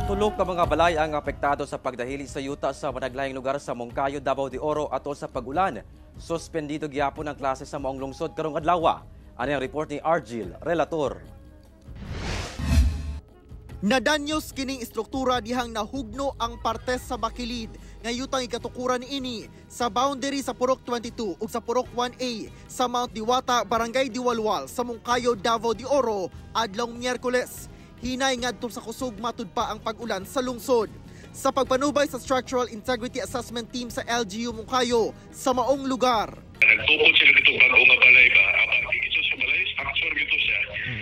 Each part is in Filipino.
Tulog ka mga balay ang apektado sa pagdahili sa yuta sa managlayang lugar sa Moncayo, Davao de Oro atol sa pag-ulan. Suspendido gyapon ang klase sa maong lungsod karong adlaw. Ano ang report ni Argil Relator? Nadanyos kining istruktura dihang nahugno ang partes sa bakilid nga yutang ikatukuran ini sa boundary sa Purok 22 ug sa Purok 1A sa Mount Diwata, Barangay Diwalwal sa Moncayo, Davao de Oro adlong Miyerkules. Hinay ngadto sa kusog matud pa ang pag-ulan sa lungsod. Sa pagpanubay sa Structural Integrity Assessment Team sa LGU Moncayo sa maong lugar. Nagtukod sila dito bago nga balay ba? Abang ito sa balay, structure dito siya.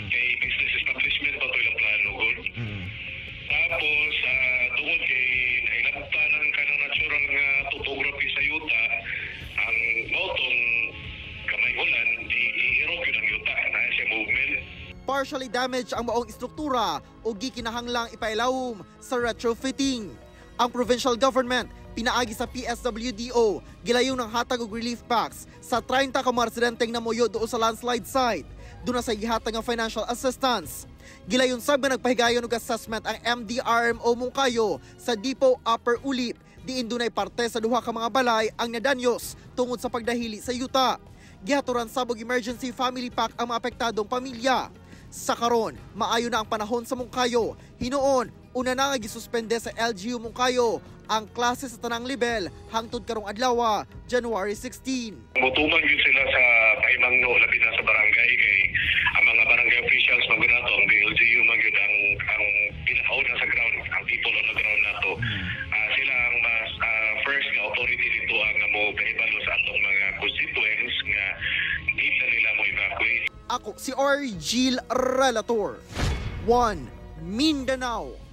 Kay business establishment pa ito ilang plano. Tapos, doon kay nailagta ng kanang naturang topography sa yuta, ang motong kamay ulan, i-erode yun ang yuta na siya movement. Partially damaged ang maong istruktura o gikinahanglang ipailawom sa retrofitting. Ang provincial government pinaagi sa PSWDO gilayon ng hatag og relief packs sa 30 ka mga residenteng namuyo doon sa landslide site. Doon na sa gihatag ng financial assistance. Gilayon sab nga nagpahigayon og assessment ang MDRMO Moncayo sa Depot Upper Ulip diin dunay parte sa duha ka mga balay ang nadanyos tungod sa pagdahili sa yuta. Gihaturan sab og emergency family pack ang mga apektadong pamilya. Sa karon, maayo na ang panahon sa Moncayo. Hinuon, una na nga gisuspende sa LGU Moncayo ang klase sa tanang level hangtod karong adlaw, January 16. Mutuman yun sila sa pahimangno, labi na sa barangay kay ang mga barangay officials maganato ang LGU magyud ang pinakauna sa ground, ang people on the ground nato. Sila ang mas first nga authority dito ang mo pahibalo sa atong mga constituents nga hindi na nila mo evacuate. Ako si Argil Relator, 1 Mindanao.